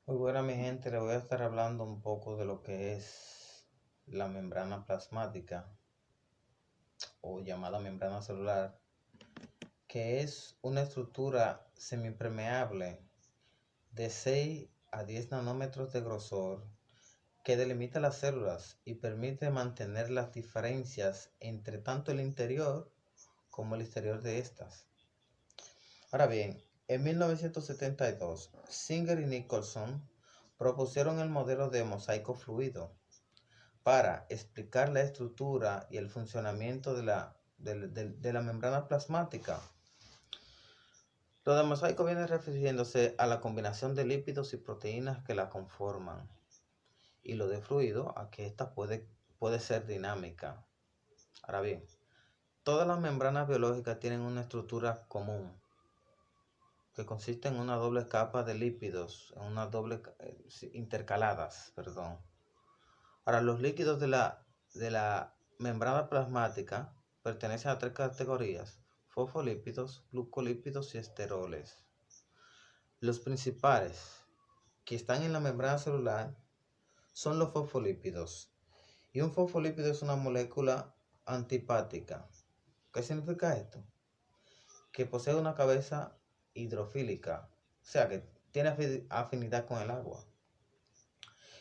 Muy buena mi gente, le voy a estar hablando un poco de lo que es la membrana plasmática o llamada membrana celular, que es una estructura semipermeable de 6 a 10 nanómetros de grosor que delimita las células y permite mantener las diferencias entre tanto el interior como el exterior de estas. Ahora bien, en 1972, Singer y Nicholson propusieron el modelo de mosaico fluido para explicar la estructura y el funcionamiento de la membrana plasmática. Lo de mosaico viene refiriéndose a la combinación de lípidos y proteínas que la conforman, y lo de fluido a que ésta puede ser dinámica. Ahora bien, todas las membranas biológicas tienen una estructura común, que consiste en una doble capa de lípidos, intercaladas, perdón. Ahora, los líquidos de la membrana plasmática pertenecen a tres categorías: fosfolípidos, glucolípidos y esteroles. Los principales que están en la membrana celular son los fosfolípidos. Y un fosfolípido es una molécula antipática. ¿Qué significa esto? Que posee una cabeza hidrofílica, o sea que tiene afinidad con el agua,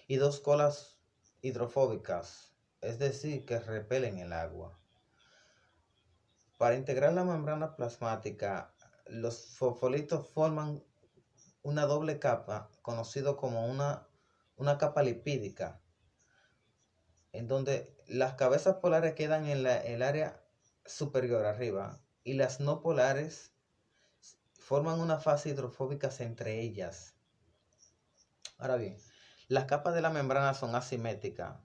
y dos colas hidrofóbicas, es decir, que repelen el agua. Para integrar la membrana plasmática, los fosfolitos forman una doble capa, conocido como una capa lipídica, en donde las cabezas polares quedan en el área superior arriba y las no polares forman una fase hidrofóbica entre ellas. Ahora bien, las capas de la membrana son asimétricas,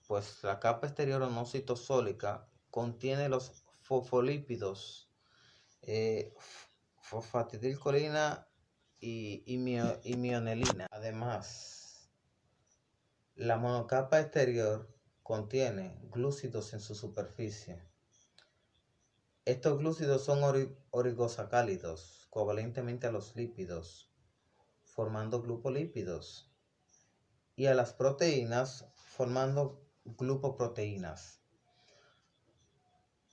pues la capa exterior o no citosólica contiene los fosfolípidos, fosfatidilcolina y mionelina. Además, la monocapa exterior contiene glúcidos en su superficie. Estos glúcidos son oligosacáridos covalentemente a los lípidos, formando glucolípidos, y a las proteínas, formando glucoproteínas.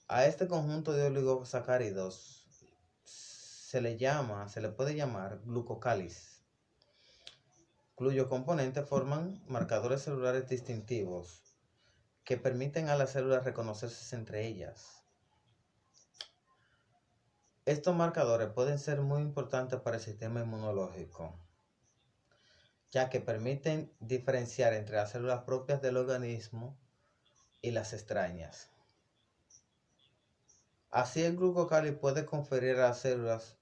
A este conjunto de oligosacáridos se le puede llamar glucocáliz, cuyos componentes forman marcadores celulares distintivos que permiten a las células reconocerse entre ellas. Estos marcadores pueden ser muy importantes para el sistema inmunológico, ya que permiten diferenciar entre las células propias del organismo y las extrañas. Así, el glucocáliz puede conferir a las células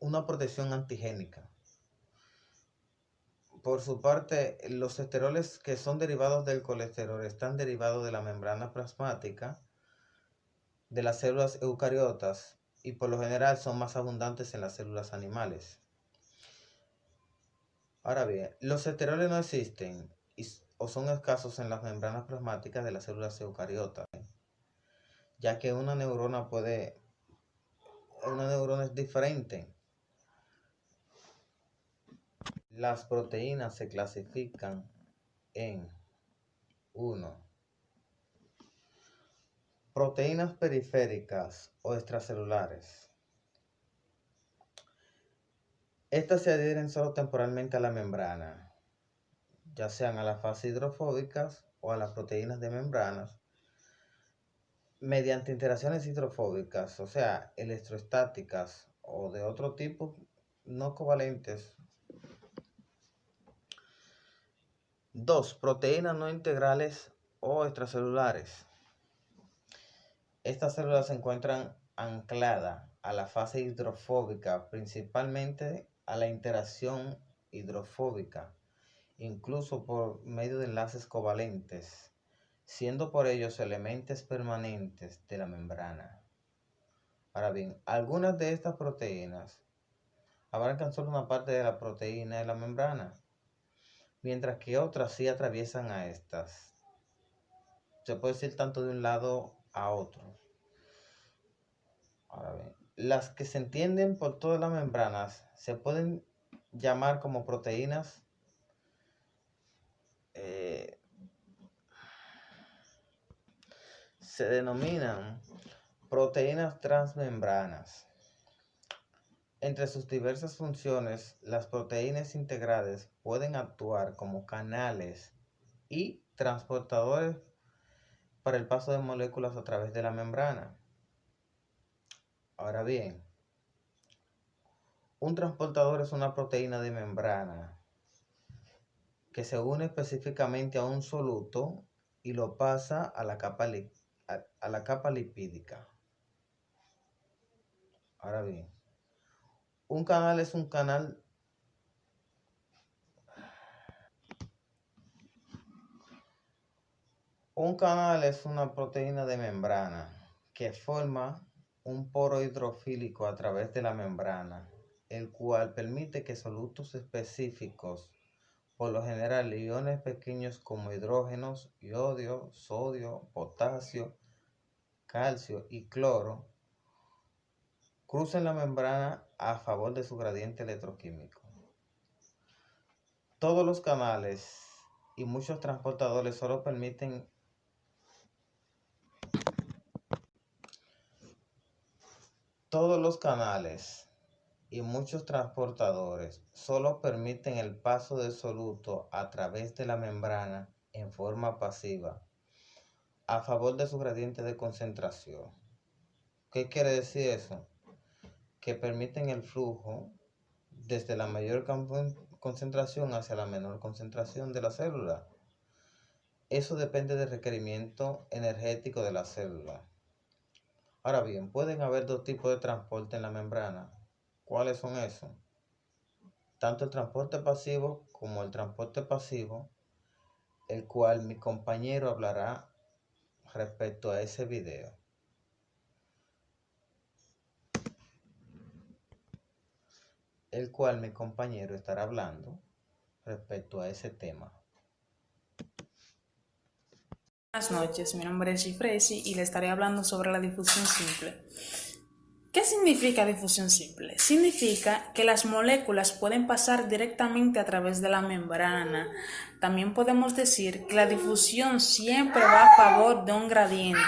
una protección antigénica. Por su parte, los esteroles, que son derivados del colesterol, están derivados de la membrana plasmática de las células eucariotas y por lo general son más abundantes en las células animales. Ahora bien, los esteroles no existen o son escasos en las membranas plasmáticas de las células eucariotas, ya que una neurona es diferente. Las proteínas se clasifican en 1. Proteínas periféricas o extracelulares. Estas se adhieren solo temporalmente a la membrana, ya sean a las fases hidrofóbicas o a las proteínas de membranas, mediante interacciones hidrofóbicas, o sea, electrostáticas o de otro tipo no covalentes. 2. Proteínas no integrales o extracelulares. Estas células se encuentran ancladas a la fase hidrofóbica, principalmente a la interacción hidrofóbica, incluso por medio de enlaces covalentes, siendo por ellos elementos permanentes de la membrana. Ahora bien, algunas de estas proteínas abarcan solo una parte de la proteína de la membrana, mientras que otras sí atraviesan a estas. Se puede decir tanto de un lado a otro. Ahora bien, las que se entienden por todas las membranas se pueden llamar como proteínas se denominan proteínas transmembranas. Entre sus diversas funciones, las proteínas integrales pueden actuar como canales y transportadores para el paso de moléculas a través de la membrana. Ahora bien, un transportador es una proteína de membrana que se une específicamente a un soluto y lo pasa a la capa lipídica. Ahora bien, un canal es un canal. Un canal es una proteína de membrana que forma un poro hidrofílico a través de la membrana, el cual permite que solutos específicos, por lo general iones pequeños como hidrógenos, iodio, sodio, potasio, calcio y cloro, crucen la membrana a favor de su gradiente electroquímico. Todos los canales y muchos transportadores solo permiten Todos los canales y muchos transportadores solo permiten el paso del soluto a través de la membrana en forma pasiva, a favor de su gradiente de concentración. ¿Qué quiere decir eso? Que permiten el flujo desde la mayor concentración hacia la menor concentración de la célula. Eso depende del requerimiento energético de la célula. Ahora bien, pueden haber dos tipos de transporte en la membrana. ¿Cuáles son esos? Tanto el transporte pasivo como el transporte pasivo, el cual mi compañero hablará respecto a ese video. El cual mi compañero estará hablando respecto a ese tema. Buenas noches, mi nombre es Gifresi y le estaré hablando sobre la difusión simple. ¿Qué significa difusión simple? Significa que las moléculas pueden pasar directamente a través de la membrana. También podemos decir que la difusión siempre va a favor de un gradiente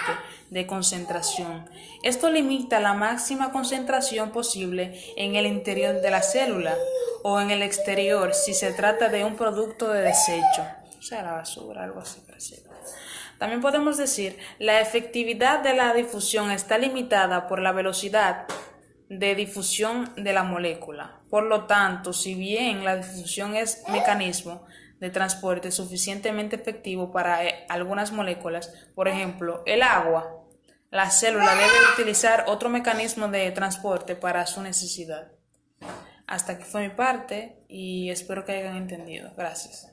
de concentración. Esto limita la máxima concentración posible en el interior de la célula o en el exterior si se trata de un producto de desecho, o sea, la basura, algo así parecido. También podemos decir, la efectividad de la difusión está limitada por la velocidad de difusión de la molécula. Por lo tanto, si bien la difusión es un mecanismo de transporte suficientemente efectivo para algunas moléculas, por ejemplo, el agua, la célula debe utilizar otro mecanismo de transporte para su necesidad. Hasta aquí fue mi parte y espero que hayan entendido. Gracias.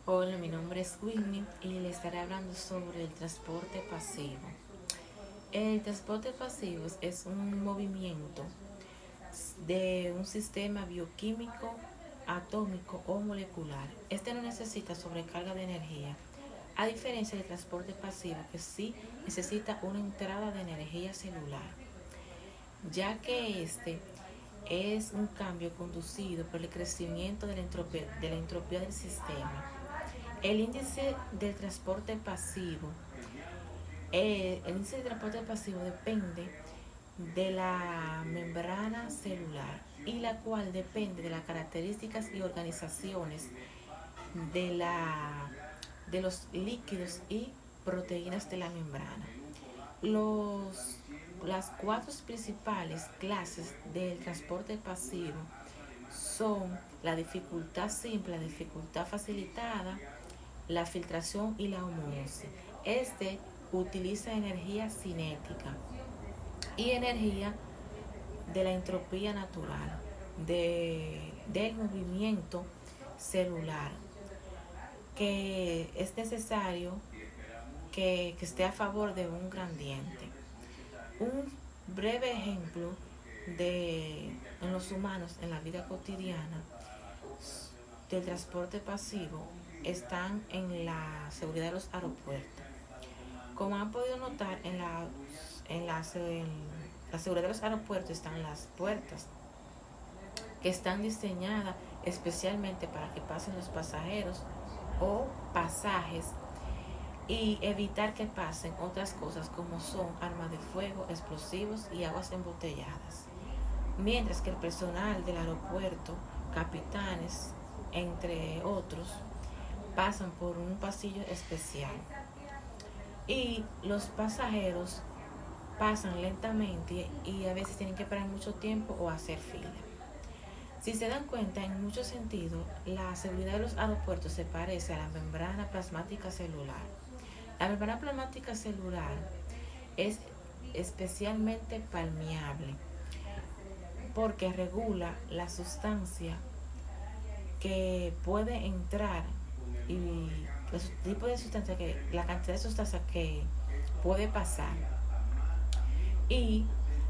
Hola, mi nombre es Whitney y le estaré hablando sobre el transporte pasivo. El transporte pasivo es un movimiento de un sistema bioquímico, atómico o molecular. Este no necesita sobrecarga de energía, a diferencia del transporte pasivo que sí necesita una entrada de energía celular, ya que este es un cambio conducido por el crecimiento de la entropía del sistema. El índice del transporte pasivo, depende de la membrana celular y la cual depende de las características y organizaciones de, de los líquidos y proteínas de la membrana. Las cuatro principales clases del transporte pasivo son la dificultad simple, la dificultad facilitada, la filtración y la homólisis. Este utiliza energía cinética y energía de la entropía natural, del movimiento celular, que es necesario que esté a favor de un gradiente. Un breve ejemplo en los humanos, en la vida cotidiana, del transporte pasivo están en la seguridad de los aeropuertos. Como han podido notar, en la seguridad de los aeropuertos están las puertas que están diseñadas especialmente para que pasen los pasajeros o pasajes y evitar que pasen otras cosas como son armas de fuego, explosivos y aguas embotelladas. Mientras que el personal del aeropuerto, capitanes, entre otros, pasan por un pasillo especial y los pasajeros pasan lentamente y a veces tienen que esperar mucho tiempo o hacer fila. Si se dan cuenta, en muchos sentidos, la seguridad de los aeropuertos se parece a la membrana plasmática celular. La membrana plasmática celular es especialmente permeable porque regula la sustancia que puede entrar y los tipos de sustancia la cantidad de sustancia que puede pasar y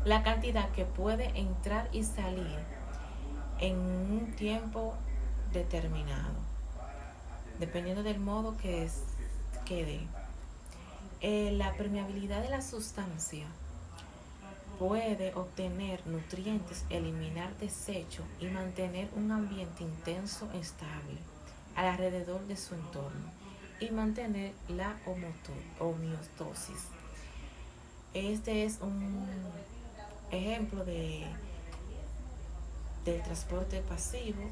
la cantidad que puede entrar y salir en un tiempo determinado, dependiendo del modo que quede. La permeabilidad de la sustancia puede obtener nutrientes, eliminar desechos y mantener un ambiente intenso estable alrededor de su entorno y mantener la homeostasis. Este es un ejemplo del transporte pasivo.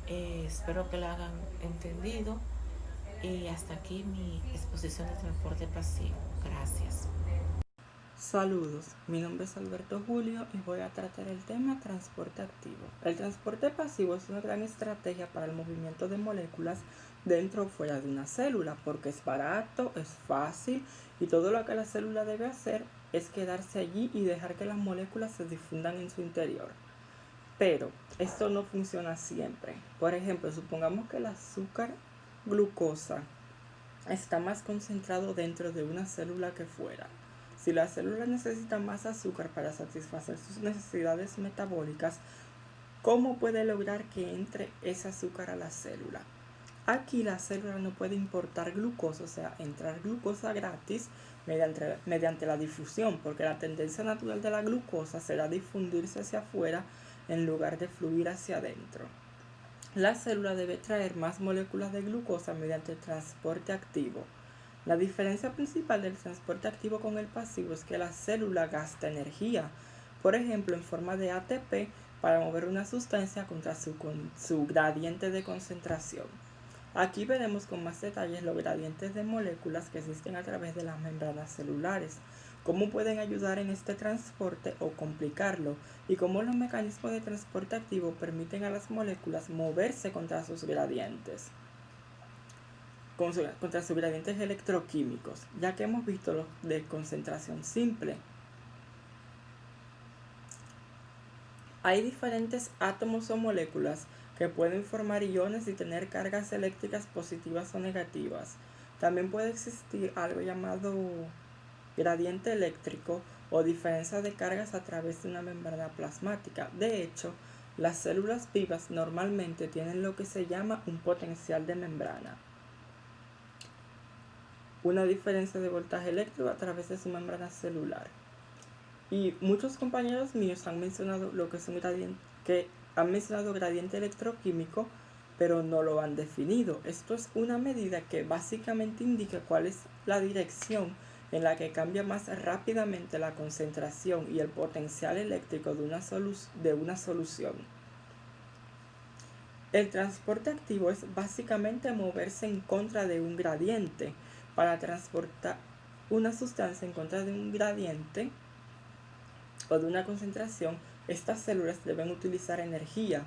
Espero que lo hagan entendido y hasta aquí mi exposición de transporte pasivo. Gracias. Saludos, mi nombre es Alberto Julio y voy a tratar el tema transporte activo. El transporte pasivo es una gran estrategia para el movimiento de moléculas dentro o fuera de una célula porque es barato, es fácil y todo lo que la célula debe hacer es quedarse allí y dejar que las moléculas se difundan en su interior. Pero esto no funciona siempre. Por ejemplo, supongamos que el azúcar glucosa está más concentrado dentro de una célula que fuera. Si la célula necesita más azúcar para satisfacer sus necesidades metabólicas, ¿cómo puede lograr que entre ese azúcar a la célula? Aquí la célula no puede importar glucosa, o sea, entrar glucosa gratis mediante la difusión, porque la tendencia natural de la glucosa será difundirse hacia afuera en lugar de fluir hacia adentro. La célula debe traer más moléculas de glucosa mediante el transporte activo. La diferencia principal del transporte activo con el pasivo es que la célula gasta energía, por ejemplo en forma de ATP, para mover una sustancia contra su gradiente de concentración. Aquí veremos con más detalles los gradientes de moléculas que existen a través de las membranas celulares, cómo pueden ayudar en este transporte o complicarlo, y cómo los mecanismos de transporte activo permiten a las moléculas moverse contra sus gradientes. Contra sus gradientes electroquímicos, ya que hemos visto los de concentración simple. Hay diferentes átomos o moléculas que pueden formar iones y tener cargas eléctricas positivas o negativas. También puede existir algo llamado gradiente eléctrico o diferencia de cargas a través de una membrana plasmática. De hecho, las células vivas normalmente tienen lo que se llama un potencial de membrana, una diferencia de voltaje eléctrico a través de su membrana celular. Y muchos compañeros míos han mencionado lo que es un gradiente electroquímico, pero no lo han definido. Esto es una medida que básicamente indica cuál es la dirección en la que cambia más rápidamente la concentración y el potencial eléctrico de una solución. El transporte activo es básicamente moverse en contra de un gradiente. Para transportar una sustancia en contra de un gradiente o de una concentración, estas células deben utilizar energía.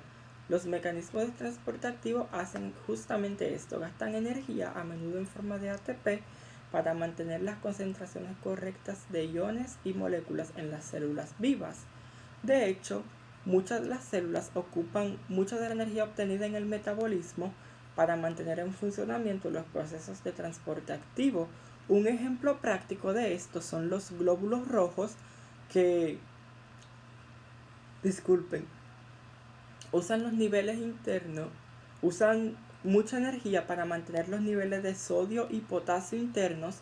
Los mecanismos de transporte activo hacen justamente esto, gastan energía a menudo en forma de ATP para mantener las concentraciones correctas de iones y moléculas en las células vivas. De hecho, muchas de las células ocupan mucha de la energía obtenida en el metabolismo para mantener en funcionamiento los procesos de transporte activo. Un ejemplo práctico de esto son los glóbulos rojos que, usan los niveles internos, usan mucha energía para mantener los niveles de sodio y potasio internos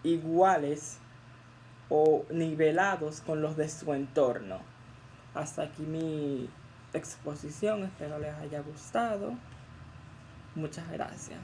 iguales o nivelados con los de su entorno. Hasta aquí mi exposición, espero les haya gustado. Muchas gracias.